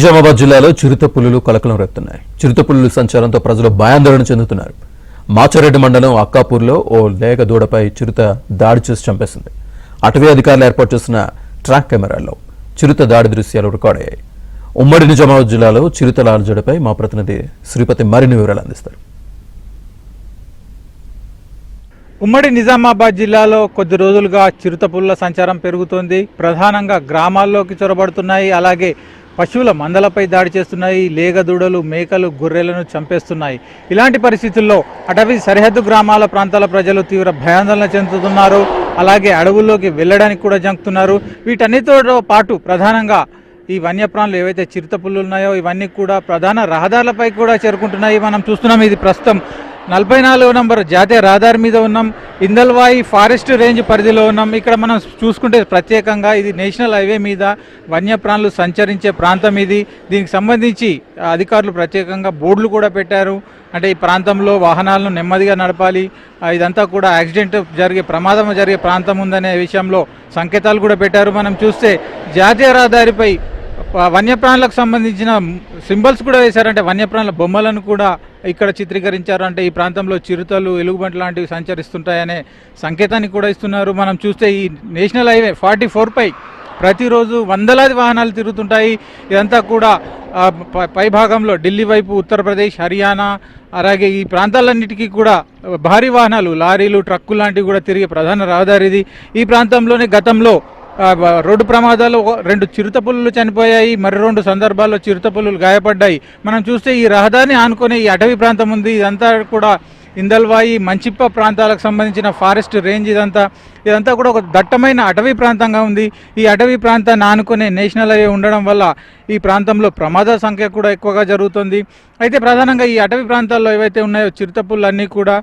నిజామాబాద్ జిల్లాలో చిరుత పులులు కలకలం రేపుతున్నాయి. చిరుత పులుల సంచారంతో ప్రజలు భయాందోళన చెందుతున్నారు. మాచారెడ్డి మండలం అక్కాపూర్లో ఓ లేగ దూడపై చిరుత దాడి చేసి చంపేసింది. అటవీ అధికారులు ఏర్పాటు చేసిన ట్రాక్ కెమెరాల్లో చిరుత దాడి దృశ్యాలు రికార్డయ్యాయి. ఉమ్మడి నిజామాబాద్ జిల్లాలో చిరుతల అలజడిపై మా ప్రతినిధి శ్రీపతి మరిన్ని వివరాలు అందిస్తారు. ఉమ్మడి నిజామాబాద్ జిల్లాలో కొద్ది రోజులుగా చిరుత పులుల సంచారం పెరుగుతోంది. ప్రధానంగా గ్రామాల్లోకి చొరబడుతున్నాయి. అలాగే పశువుల మందలపై దాడి చేస్తున్నాయి. లేగదూడలు, మేకలు, గొర్రెలను చంపేస్తున్నాయి. ఇలాంటి పరిస్థితుల్లో అటవీ సరిహద్దు గ్రామాల ప్రాంతాల ప్రజలు తీవ్ర భయాందోళన చెందుతున్నారు. అలాగే అడవుల్లోకి వెళ్ళడానికి కూడా జంకుతున్నారు. వీటన్నిటితో పాటు ప్రధానంగా ఈ వన్యప్రాణులు ఏవైతే చిరుత పులులు ఉన్నాయో ఇవన్నీ కూడా ప్రధాన రహదారులపై కూడా చేరుకుంటున్నాయి. మనం చూస్తున్నాం, ఇది ప్రస్తుతం 44వ నంబర్ జాతీయ రహదారి మీద ఉన్నాం. ఇందల్వాయి ఫారెస్ట్ రేంజ్ పరిధిలో ఉన్నాం. ఇక్కడ మనం చూసుకుంటే ప్రత్యేకంగా ఇది నేషనల్ హైవే మీద వన్యప్రాణులు సంచరించే ప్రాంతం ఇది. దీనికి సంబంధించి అధికారులు ప్రత్యేకంగా బోర్డులు కూడా పెట్టారు. అంటే ఈ ప్రాంతంలో వాహనాలను నెమ్మదిగా నడపాలి, ఇదంతా కూడా యాక్సిడెంట్ ప్రమాదం జరిగే ప్రాంతం ఉందనే విషయంలో సంకేతాలు కూడా పెట్టారు. మనం చూస్తే జాతీయ రహదారిపై వన్యప్రాణులకు సంబంధించిన సింబల్స్ కూడా వేశారంటే వన్యప్రాణుల బొమ్మలను కూడా ఇక్కడ చిత్రీకరించారు. అంటే ఈ ప్రాంతంలో చిరుతలు, ఎలుగుబంట్లు లాంటివి సంచరిస్తుంటాయనే సంకేతాన్ని కూడా ఇస్తున్నారు. మనం చూస్తే ఈ నేషనల్ హైవే 44పై ప్రతిరోజు వందలాది వాహనాలు తిరుగుతుంటాయి. ఇదంతా కూడా పై భాగంలో ఢిల్లీ వైపు, ఉత్తరప్రదేశ్, హర్యానా, అలాగే ఈ ప్రాంతాలన్నిటికీ కూడా భారీ వాహనాలు, లారీలు, ట్రక్కులు లాంటివి కూడా తిరిగే ప్రధాన రహదారి ఇది. ఈ ప్రాంతంలోనే గతంలో రోడ్డు ప్రమాదాలు 2 చిరుత పులులు చనిపోయాయి. మరి 2 సందర్భాల్లో చిరుత పులులు గాయపడ్డాయి. మనం చూస్తే ఈ రహదారిని ఆనుకునే ఈ అటవీ ప్రాంతం ఉంది. ఇదంతా కూడా ఇందల్వాయి, మంచిప్ప ప్రాంతాలకు సంబంధించిన ఫారెస్ట్ రేంజ్. ఇదంతా కూడా ఒక దట్టమైన అటవీ ప్రాంతంగా ఉంది. ఈ అటవీ ప్రాంతాన్ని ఆనుకునే నేషనల్ హైవే ఉండడం వల్ల ఈ ప్రాంతంలో ప్రమాదాల సంఖ్య కూడా ఎక్కువగా జరుగుతుంది. అయితే ప్రధానంగా ఈ అటవీ ప్రాంతాల్లో ఏవైతే ఉన్నాయో చిరుత పులులు అన్నీ కూడా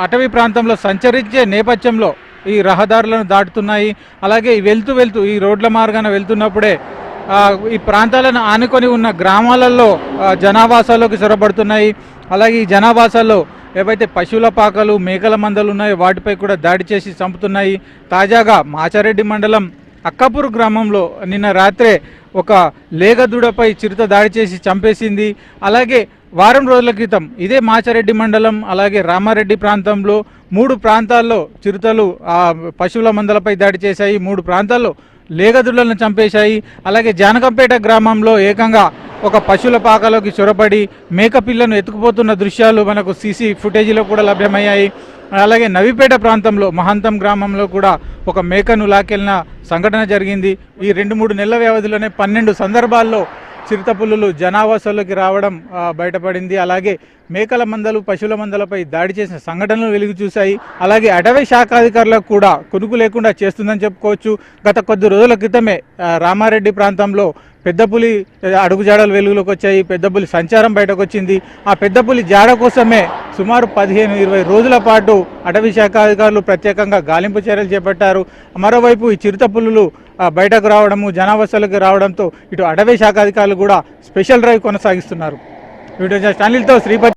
అటవీ ప్రాంతంలో సంచరించే నేపథ్యంలో ఈ రహదారులను దాటుతున్నాయి. అలాగే వెళ్తూ ఈ రోడ్ల మార్గాన వెళ్తున్నప్పుడే ఈ ప్రాంతాలను ఆనుకొని ఉన్న గ్రామాలలో జనావాసాల్లోకి చొరబడుతున్నాయి. అలాగే ఈ జనావాసాల్లో ఏవైతే పశువుల పాకలు, మేకల మందలు ఉన్నాయో వాటిపై కూడా దాడి చేసి చంపుతున్నాయి. తాజాగా మాచారెడ్డి మండలం అక్కాపూర్ గ్రామంలో నిన్న రాత్రే ఒక లేగదూడపై చిరుత దాడి చేసి చంపేసింది. అలాగే వారం రోజుల క్రితం ఇదే మాచారెడ్డి మండలం, అలాగే రామారెడ్డి ప్రాంతంలో 3 ప్రాంతాల్లో చిరుతలు పశువుల మందలపై దాడి చేశాయి. 3 ప్రాంతాల్లో లేగదూడలను చంపేశాయి. అలాగే జానకంపేట గ్రామంలో ఏకంగా ఒక పశువుల పాకలోకి చొరబడి మేకపిల్లను ఎత్తుకుపోతున్న దృశ్యాలు మనకు సీసీ ఫుటేజీలో కూడా లభ్యమయ్యాయి. అలాగే నవిపేట ప్రాంతంలో మహంతం గ్రామంలో కూడా ఒక మేకను లాకెళ్ళిన సంఘటన జరిగింది. ఈ 2-3 నెలల వ్యవధిలోనే 12 సందర్భాల్లో చిరుత పులులు జనావాసాల్లోకి రావడం బయటపడింది. అలాగే మేకల మందలు, పశువుల మందలపై దాడి చేసిన సంఘటనలు వెలుగు చూశాయి. అలాగే అటవీ శాఖ అధికారులకు కూడా కొనుక్కు లేకుండా చేస్తుందని చెప్పుకోవచ్చు. గత కొద్ది రోజుల క్రితమే రామారెడ్డి ప్రాంతంలో పెద్ద పులి అడుగుజాడలు వెలుగులోకి వచ్చాయి. పెద్ద పులి సంచారం బయటకు వచ్చింది. ఆ పెద్ద పులి జాడ కోసమే సుమారు 15-20 రోజుల పాటు అటవీ శాఖ అధికారులు ప్రత్యేకంగా గాలింపు చర్యలు చేపట్టారు. మరోవైపు ఈ చిరుత పులులు బయటకు రావడము, జనావాసాలకు రావడంతో ఇటు అటవీ శాఖ అధికారులు కూడా స్పెషల్ డ్రైవ్ కొనసాగిస్తున్నారు. వీడియో జర్నలిస్ట్తో శ్రీపతి.